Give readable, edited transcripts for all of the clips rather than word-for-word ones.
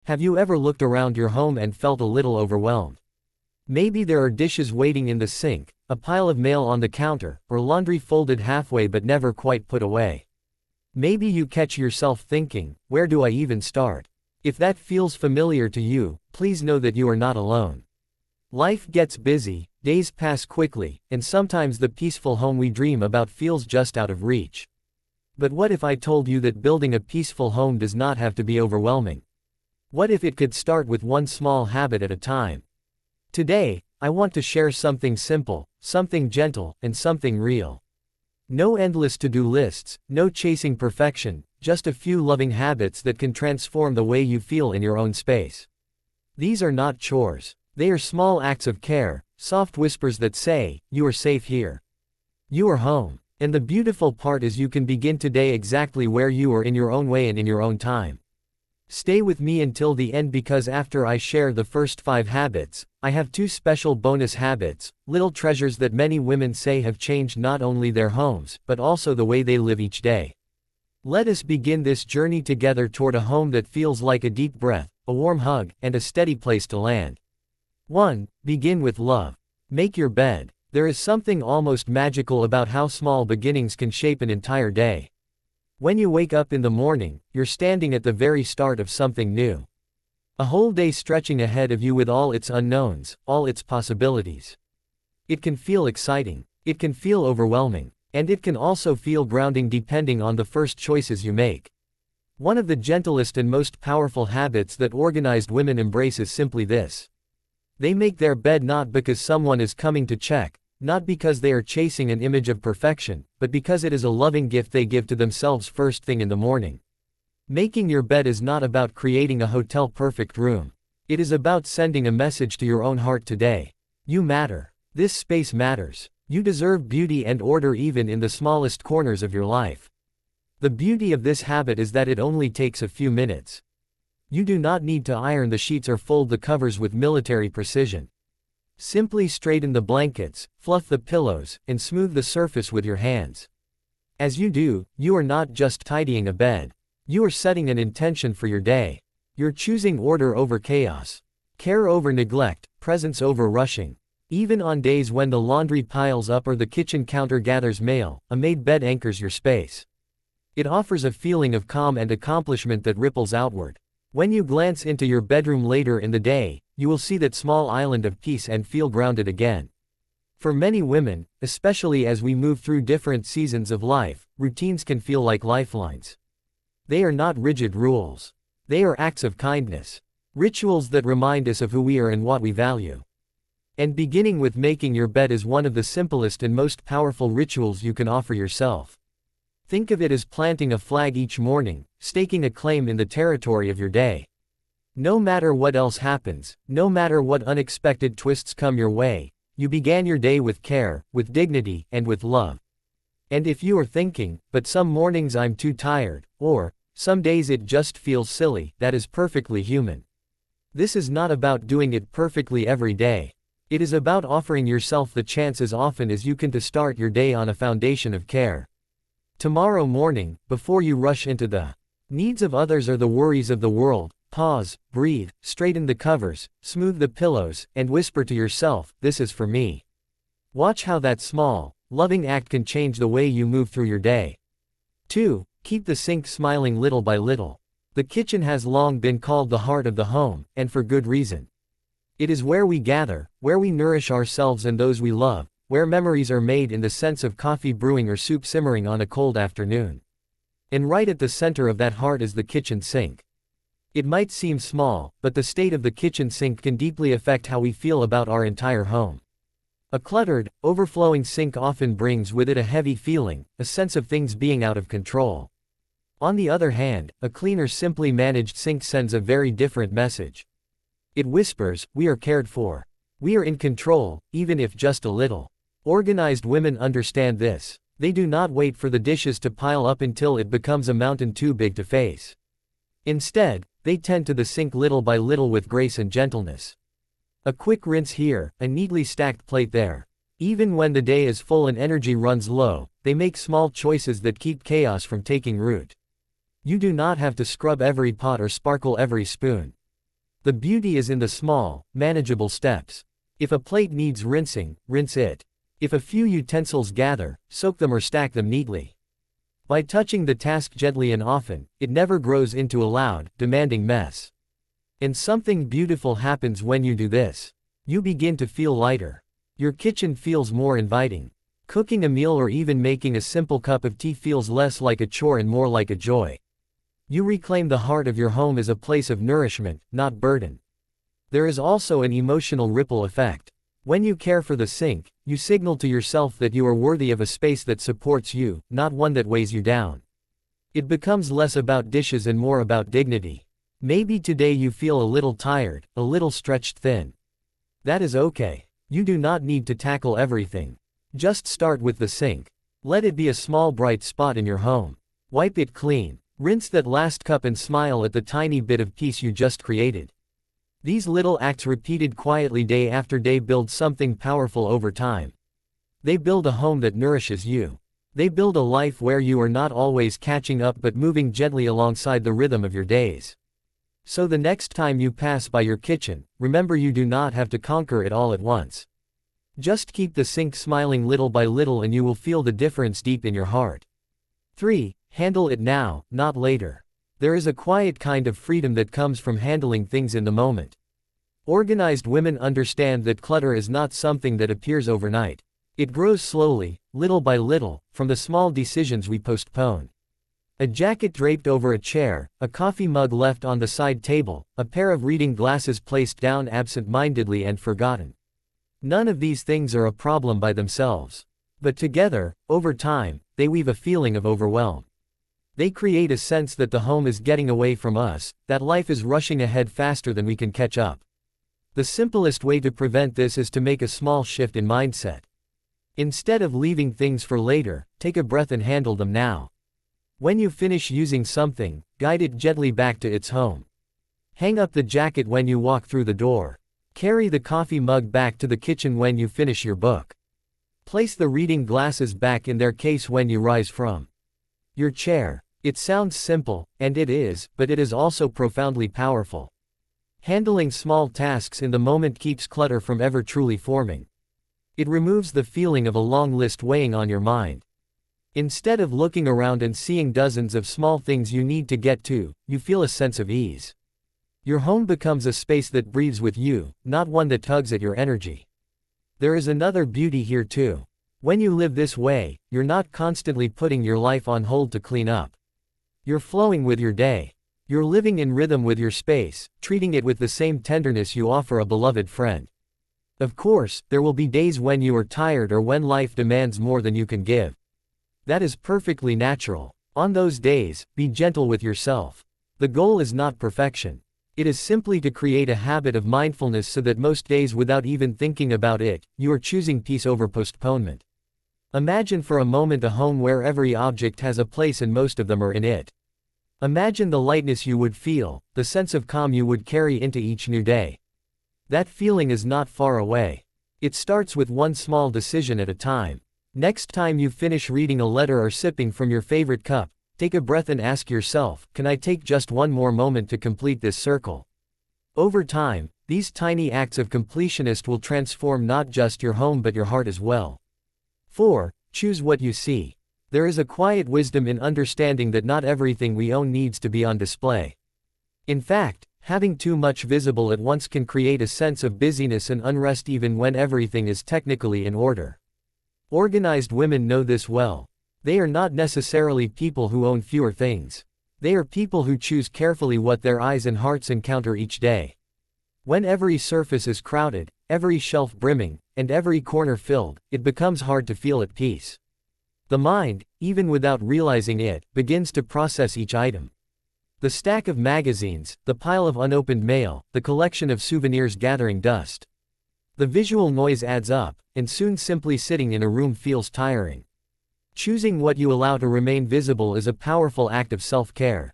Have you ever looked around your home and felt a little overwhelmed? Maybe there are dishes waiting in the sink, a pile of mail on the counter, or laundry folded halfway but never quite put away. Maybe you catch yourself thinking, where do I even start? If that feels familiar to you, please know that you are not alone. Life gets busy, days pass quickly, and sometimes the peaceful home we dream about feels just out of reach. But what if I told you that building a peaceful home does not have to be overwhelming? What if it could start with one small habit at a time? Today, I want to share something simple, something gentle, and something real. No endless to-do lists, no chasing perfection, just a few loving habits that can transform the way you feel in your own space. These are not chores. They are small acts of care, soft whispers that say, you are safe here. You are home. And the beautiful part is you can begin today exactly where you are, in your own way and in your own time. Stay with me until the end, because after I share the first 5 habits, I have 2 special bonus habits, little treasures that many women say have changed not only their homes, but also the way they live each day. Let us begin this journey together toward a home that feels like a deep breath, a warm hug, and a steady place to land. 1. Begin with love. Make your bed. There is something almost magical about how small beginnings can shape an entire day. When you wake up in the morning, you're standing at the very start of something new. A whole day stretching ahead of you with all its unknowns, all its possibilities. It can feel exciting, it can feel overwhelming, and it can also feel grounding depending on the first choices you make. One of the gentlest and most powerful habits that organized women embrace is simply this. They make their bed not because someone is coming to check, not because they are chasing an image of perfection, but because it is a loving gift they give to themselves first thing in the morning. Making your bed is not about creating a hotel-perfect room. It is about sending a message to your own heart today. You matter. This space matters. You deserve beauty and order even in the smallest corners of your life. The beauty of this habit is that it only takes a few minutes. You do not need to iron the sheets or fold the covers with military precision. Simply straighten the blankets, fluff the pillows, and smooth the surface with your hands. As you do, you are not just tidying a bed. You are setting an intention for your day. You're choosing order over chaos, care over neglect, presence over rushing. Even on days when the laundry piles up or the kitchen counter gathers mail, a made bed anchors your space. It offers a feeling of calm and accomplishment that ripples outward. When you glance into your bedroom later in the day, you will see that small island of peace and feel grounded again. For many women, especially as we move through different seasons of life, routines can feel like lifelines. They are not rigid rules. They are acts of kindness. Rituals that remind us of who we are and what we value. And beginning with making your bed is one of the simplest and most powerful rituals you can offer yourself. Think of it as planting a flag each morning, staking a claim in the territory of your day. No matter what else happens, no matter what unexpected twists come your way, you began your day with care, with dignity, and with love. And if you are thinking, but some mornings I'm too tired, or, some days it just feels silly, that is perfectly human. This is not about doing it perfectly every day. It is about offering yourself the chance as often as you can to start your day on a foundation of care. Tomorrow morning, before you rush into the needs of others or the worries of the world, pause, breathe, straighten the covers, smooth the pillows, and whisper to yourself, this is for me. Watch how that small, loving act can change the way you move through your day. 2. Keep the sink smiling little by little. The kitchen has long been called the heart of the home, and for good reason. It is where we gather, where we nourish ourselves and those we love, where memories are made in the sense of coffee brewing or soup simmering on a cold afternoon. And right at the center of that heart is the kitchen sink. It might seem small, but the state of the kitchen sink can deeply affect how we feel about our entire home. A cluttered, overflowing sink often brings with it a heavy feeling, a sense of things being out of control. On the other hand, a clean or simply managed sink sends a very different message. It whispers, we are cared for. We are in control, even if just a little. Organized women understand this. They do not wait for the dishes to pile up until it becomes a mountain too big to face. Instead, they tend to the sink little by little with grace and gentleness. A quick rinse here, a neatly stacked plate there. Even when the day is full and energy runs low, they make small choices that keep chaos from taking root. You do not have to scrub every pot or sparkle every spoon. The beauty is in the small, manageable steps. If a plate needs rinsing, rinse it. If a few utensils gather, soak them or stack them neatly. By touching the task gently and often, it never grows into a loud, demanding mess. And something beautiful happens when you do this. You begin to feel lighter. Your kitchen feels more inviting. Cooking a meal or even making a simple cup of tea feels less like a chore and more like a joy. You reclaim the heart of your home as a place of nourishment, not burden. There is also an emotional ripple effect. When you care for the sink, you signal to yourself that you are worthy of a space that supports you, not one that weighs you down. It becomes less about dishes and more about dignity. Maybe today you feel a little tired, a little stretched thin. That is okay. You do not need to tackle everything. Just start with the sink. Let it be a small bright spot in your home. Wipe it clean. Rinse that last cup and smile at the tiny bit of peace you just created. These little acts repeated quietly day after day build something powerful over time. They build a home that nourishes you. They build a life where you are not always catching up but moving gently alongside the rhythm of your days. So the next time you pass by your kitchen, remember you do not have to conquer it all at once. Just keep the sink smiling little by little and you will feel the difference deep in your heart. 3. Handle it now, not later. There is a quiet kind of freedom that comes from handling things in the moment. Organized women understand that clutter is not something that appears overnight. It grows slowly, little by little, from the small decisions we postpone. A jacket draped over a chair, a coffee mug left on the side table, a pair of reading glasses placed down absent-mindedly and forgotten. None of these things are a problem by themselves. But together, over time, they weave a feeling of overwhelm. They create a sense that the home is getting away from us, that life is rushing ahead faster than we can catch up. The simplest way to prevent this is to make a small shift in mindset. Instead of leaving things for later, take a breath and handle them now. When you finish using something, guide it gently back to its home. Hang up the jacket when you walk through the door. Carry the coffee mug back to the kitchen when you finish your book. Place the reading glasses back in their case when you rise from your chair. It sounds simple, and it is, but it is also profoundly powerful. Handling small tasks in the moment keeps clutter from ever truly forming. It removes the feeling of a long list weighing on your mind. Instead of looking around and seeing dozens of small things you need to get to, you feel a sense of ease. Your home becomes a space that breathes with you, not one that tugs at your energy. There is another beauty here too. When you live this way, you're not constantly putting your life on hold to clean up. You're flowing with your day. You're living in rhythm with your space, treating it with the same tenderness you offer a beloved friend. Of course, there will be days when you are tired or when life demands more than you can give. That is perfectly natural. On those days, be gentle with yourself. The goal is not perfection. It is simply to create a habit of mindfulness so that most days without even thinking about it, you are choosing peace over postponement. Imagine for a moment a home where every object has a place and most of them are in it. Imagine the lightness you would feel, the sense of calm you would carry into each new day. That feeling is not far away. It starts with one small decision at a time. Next time you finish reading a letter or sipping from your favorite cup, take a breath and ask yourself, can I take just one more moment to complete this circle? Over time, these tiny acts of completionist will transform not just your home but your heart as well. 4. Choose what you see. There is a quiet wisdom in understanding that not everything we own needs to be on display. In fact, having too much visible at once can create a sense of busyness and unrest even when everything is technically in order. Organized women know this well. They are not necessarily people who own fewer things. They are people who choose carefully what their eyes and hearts encounter each day. When every surface is crowded, every shelf brimming, and every corner filled, it becomes hard to feel at peace. The mind, even without realizing it, begins to process each item. The stack of magazines, the pile of unopened mail, the collection of souvenirs gathering dust. The visual noise adds up, and soon simply sitting in a room feels tiring. Choosing what you allow to remain visible is a powerful act of self-care.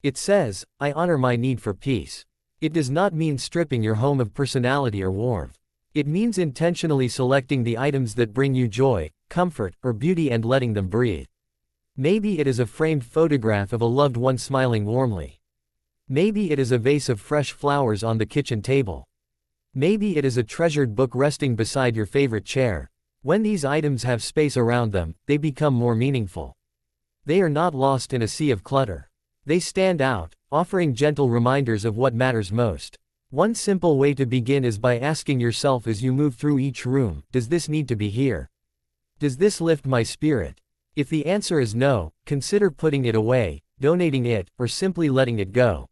It says, I honor my need for peace. It does not mean stripping your home of personality or warmth. It means intentionally selecting the items that bring you joy, comfort, or beauty and letting them breathe. Maybe it is a framed photograph of a loved one smiling warmly. Maybe it is a vase of fresh flowers on the kitchen table. Maybe it is a treasured book resting beside your favorite chair. When these items have space around them, they become more meaningful. They are not lost in a sea of clutter. They stand out, offering gentle reminders of what matters most. One simple way to begin is by asking yourself as you move through each room, does this need to be here? Does this lift my spirit? If the answer is no, consider putting it away, donating it, or simply letting it go.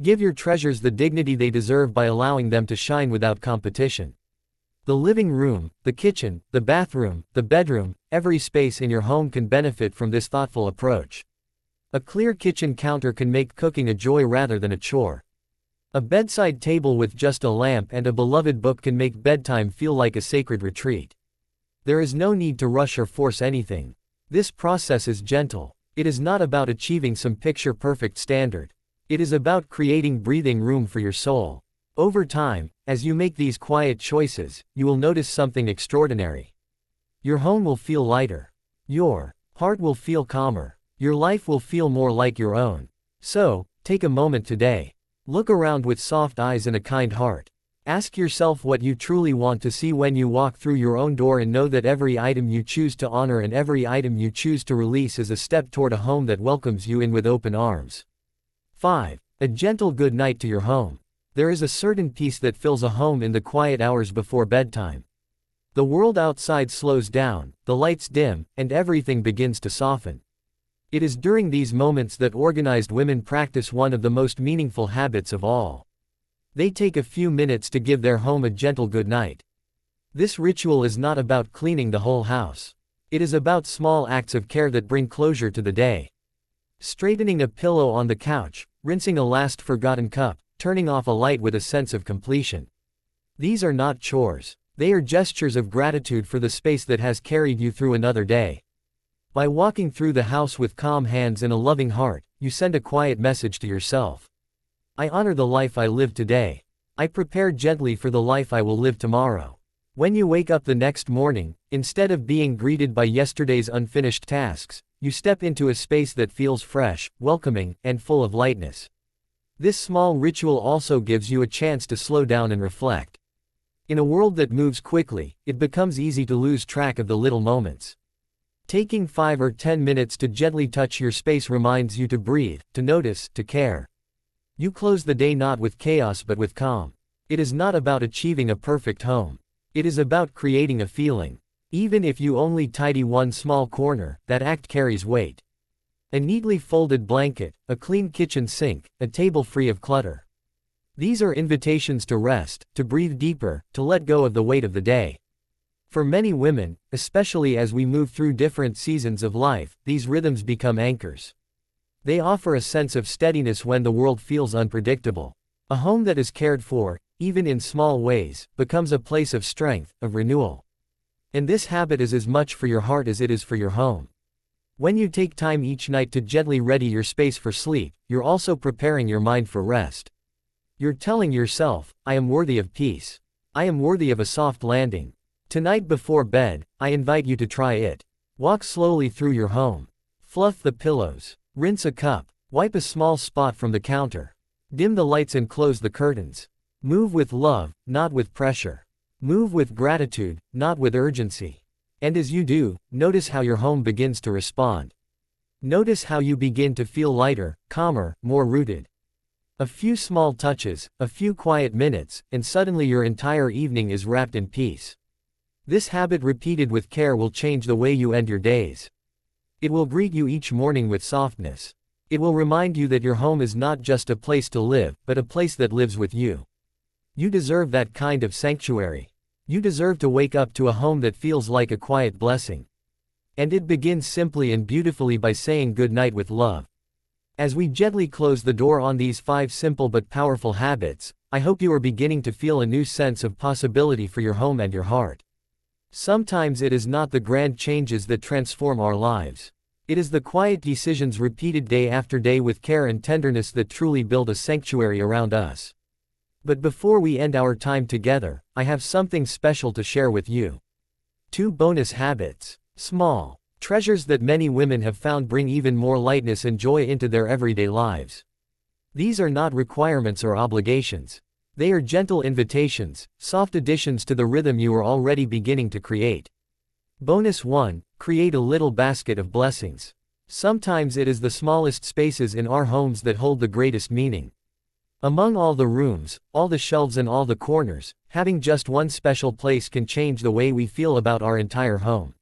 Give your treasures the dignity they deserve by allowing them to shine without competition. The living room, the kitchen, the bathroom, the bedroom, every space in your home can benefit from this thoughtful approach. A clear kitchen counter can make cooking a joy rather than a chore. A bedside table with just a lamp and a beloved book can make bedtime feel like a sacred retreat. There is no need to rush or force anything. This process is gentle. It is not about achieving some picture-perfect standard. It is about creating breathing room for your soul. Over time, as you make these quiet choices, you will notice something extraordinary. Your home will feel lighter. Your heart will feel calmer. Your life will feel more like your own. So, take a moment today. Look around with soft eyes and a kind heart. Ask yourself what you truly want to see when you walk through your own door, and know that every item you choose to honor and every item you choose to release is a step toward a home that welcomes you in with open arms. 5. A gentle good night to your home. There is a certain peace that fills a home in the quiet hours before bedtime. The world outside slows down, the lights dim, and everything begins to soften. It is during these moments that organized women practice one of the most meaningful habits of all. They take a few minutes to give their home a gentle goodnight. This ritual is not about cleaning the whole house. It is about small acts of care that bring closure to the day. Straightening a pillow on the couch, rinsing a last forgotten cup, turning off a light with a sense of completion. These are not chores. They are gestures of gratitude for the space that has carried you through another day. By walking through the house with calm hands and a loving heart, you send a quiet message to yourself. I honor the life I live today. I prepare gently for the life I will live tomorrow. When you wake up the next morning, instead of being greeted by yesterday's unfinished tasks, you step into a space that feels fresh, welcoming, and full of lightness. This small ritual also gives you a chance to slow down and reflect. In a world that moves quickly, it becomes easy to lose track of the little moments. Taking 5 or 10 minutes to gently touch your space reminds you to breathe, to notice, to care. You close the day not with chaos but with calm. It is not about achieving a perfect home. It is about creating a feeling. Even if you only tidy one small corner, that act carries weight. A neatly folded blanket, a clean kitchen sink, a table free of clutter. These are invitations to rest, to breathe deeper, to let go of the weight of the day. For many women, especially as we move through different seasons of life, these rhythms become anchors. They offer a sense of steadiness when the world feels unpredictable. A home that is cared for, even in small ways, becomes a place of strength, of renewal. And this habit is as much for your heart as it is for your home. When you take time each night to gently ready your space for sleep, you're also preparing your mind for rest. You're telling yourself, I am worthy of peace. I am worthy of a soft landing. Tonight before bed, I invite you to try it. Walk slowly through your home. Fluff the pillows. Rinse a cup. Wipe a small spot from the counter. Dim the lights and close the curtains. Move with love, not with pressure. Move with gratitude, not with urgency. And as you do, notice how your home begins to respond. Notice how you begin to feel lighter, calmer, more rooted. A few small touches, a few quiet minutes, and suddenly your entire evening is wrapped in peace. This habit repeated with care will change the way you end your days. It will greet you each morning with softness. It will remind you that your home is not just a place to live, but a place that lives with you. You deserve that kind of sanctuary. You deserve to wake up to a home that feels like a quiet blessing. And it begins simply and beautifully by saying good night with love. As we gently close the door on these 5 simple but powerful habits, I hope you are beginning to feel a new sense of possibility for your home and your heart. Sometimes it is not the grand changes that transform our lives. It is the quiet decisions repeated day after day with care and tenderness that truly build a sanctuary around us. But before we end our time together, I have something special to share with you. 2 bonus habits. Small treasures that many women have found bring even more lightness and joy into their everyday lives. These are not requirements or obligations. They are gentle invitations, soft additions to the rhythm you are already beginning to create. Bonus 1. Create a little basket of blessings. Sometimes it is the smallest spaces in our homes that hold the greatest meaning. Among all the rooms, all the shelves and all the corners, having just one special place can change the way we feel about our entire home.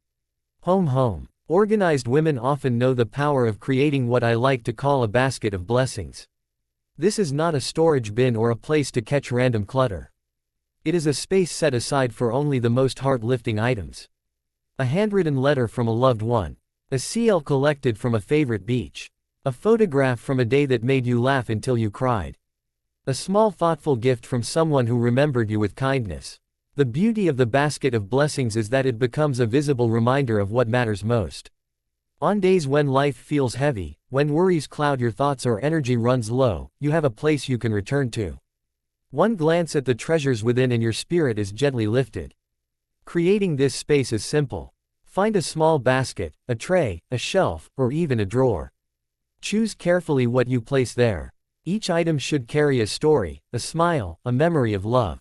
Home. Organized women often know the power of creating what I like to call a basket of blessings. This is not a storage bin or a place to catch random clutter. It is a space set aside for only the most heart-lifting items. A handwritten letter from a loved one. A CL collected from a favorite beach. A photograph from a day that made you laugh until you cried. A small thoughtful gift from someone who remembered you with kindness. The beauty of the basket of blessings is that it becomes a visible reminder of what matters most. On days when life feels heavy, when worries cloud your thoughts or energy runs low, you have a place you can return to. One glance at the treasures within and your spirit is gently lifted. Creating this space is simple. Find a small basket, a tray, a shelf, or even a drawer. Choose carefully what you place there. Each item should carry a story, a smile, a memory of love.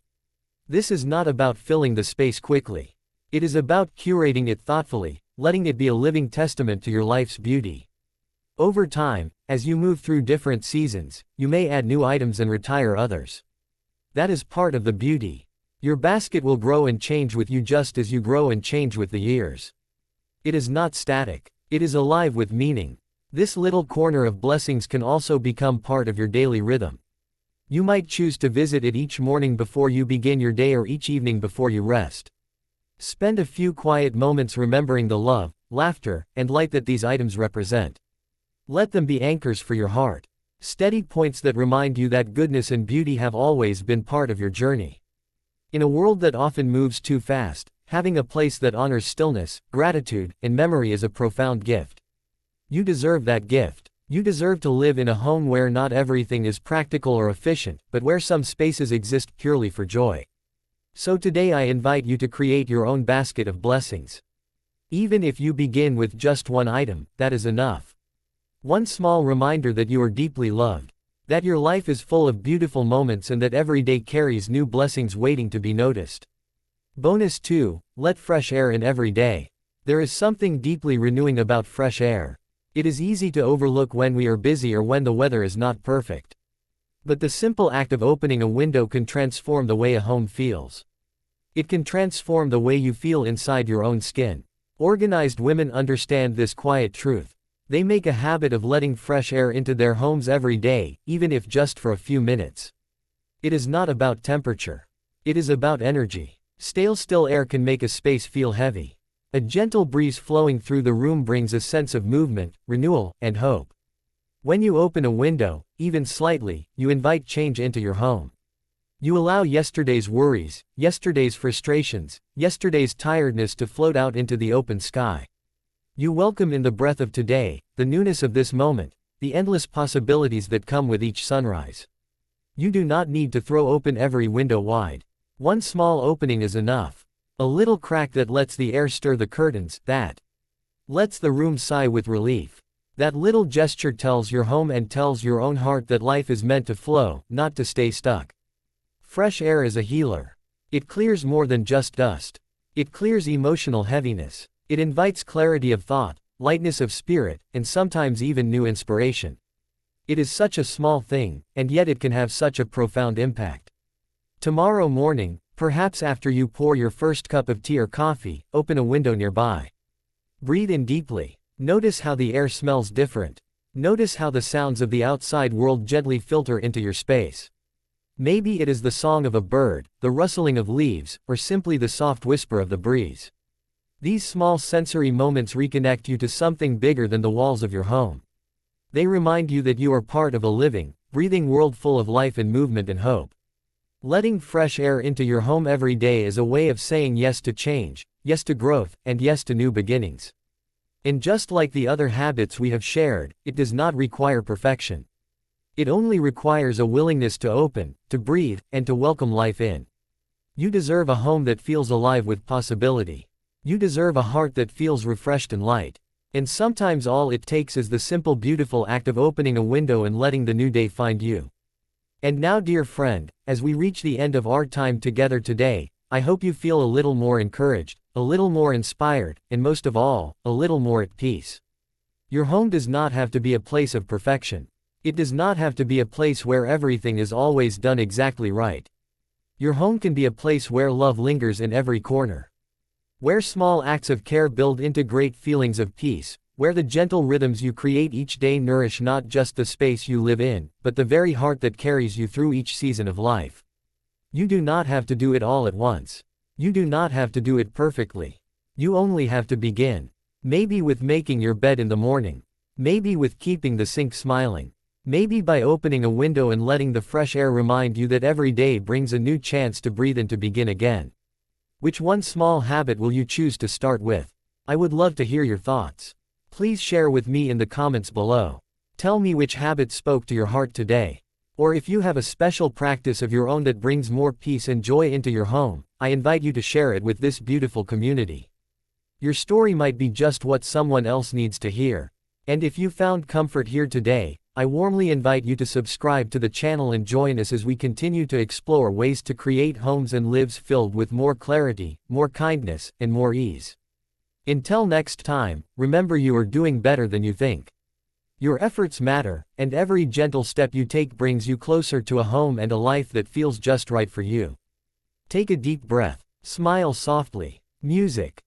This is not about filling the space quickly. It is about curating it thoughtfully, letting it be a living testament to your life's beauty. Over time, as you move through different seasons, you may add new items and retire others. That is part of the beauty. Your basket will grow and change with you just as you grow and change with the years. It is not static. It is alive with meaning. This little corner of blessings can also become part of your daily rhythm. You might choose to visit it each morning before you begin your day or each evening before you rest. Spend a few quiet moments remembering the love, laughter, and light that these items represent. Let them be anchors for your heart. Steady points that remind you that goodness and beauty have always been part of your journey. In a world that often moves too fast, having a place that honors stillness, gratitude, and memory is a profound gift. You deserve that gift. You deserve to live in a home where not everything is practical or efficient, but where some spaces exist purely for joy. So today I invite you to create your own basket of blessings. Even if you begin with just one item, that is enough. One small reminder that you are deeply loved, that your life is full of beautiful moments and that every day carries new blessings waiting to be noticed. Bonus 2. Let fresh air in every day. There is something deeply renewing about fresh air. It is easy to overlook when we are busy or when the weather is not perfect. But the simple act of opening a window can transform the way a home feels. It can transform the way you feel inside your own skin. Organized women understand this quiet truth. They make a habit of letting fresh air into their homes every day, even if just for a few minutes. It is not about temperature. It is about energy. Still air can make a space feel heavy. A gentle breeze flowing through the room brings a sense of movement, renewal, and hope. When you open a window, even slightly, you invite change into your home. You allow yesterday's worries, yesterday's frustrations, yesterday's tiredness to float out into the open sky. You welcome in the breath of today, the newness of this moment, the endless possibilities that come with each sunrise. You do not need to throw open every window wide. One small opening is enough. A little crack that lets the air stir the curtains, that lets the room sigh with relief. That little gesture tells your home and tells your own heart that life is meant to flow, not to stay stuck. Fresh air is a healer. It clears more than just dust. It clears emotional heaviness. It invites clarity of thought, lightness of spirit, and sometimes even new inspiration. It is such a small thing, and yet it can have such a profound impact. Tomorrow morning, perhaps after you pour your first cup of tea or coffee, open a window nearby. Breathe in deeply. Notice how the air smells different. Notice how the sounds of the outside world gently filter into your space. Maybe it is the song of a bird, the rustling of leaves, or simply the soft whisper of the breeze. These small sensory moments reconnect you to something bigger than the walls of your home. They remind you that you are part of a living, breathing world full of life and movement and hope. Letting fresh air into your home every day is a way of saying yes to change, yes to growth, and yes to new beginnings. And just like the other habits we have shared, it does not require perfection. It only requires a willingness to open, to breathe, and to welcome life in. You deserve a home that feels alive with possibility. You deserve a heart that feels refreshed and light. And sometimes all it takes is the simple beautiful act of opening a window and letting the new day find you. And now, dear friend, as we reach the end of our time together today, I hope you feel a little more encouraged, a little more inspired, and most of all, a little more at peace. Your home does not have to be a place of perfection. It does not have to be a place where everything is always done exactly right. Your home can be a place where love lingers in every corner. Where small acts of care build into great feelings of peace, where the gentle rhythms you create each day nourish not just the space you live in, but the very heart that carries you through each season of life. You do not have to do it all at once. You do not have to do it perfectly. You only have to begin. Maybe with making your bed in the morning. Maybe with keeping the sink smiling. Maybe by opening a window and letting the fresh air remind you that every day brings a new chance to breathe and to begin again. Which one small habit will you choose to start with? I would love to hear your thoughts. Please share with me in the comments below. Tell me which habit spoke to your heart today. Or if you have a special practice of your own that brings more peace and joy into your home, I invite you to share it with this beautiful community. Your story might be just what someone else needs to hear. And if you found comfort here today, I warmly invite you to subscribe to the channel and join us as we continue to explore ways to create homes and lives filled with more clarity, more kindness, and more ease. Until next time, remember you are doing better than you think. Your efforts matter, and every gentle step you take brings you closer to a home and a life that feels just right for you. Take a deep breath. Smile softly. Music.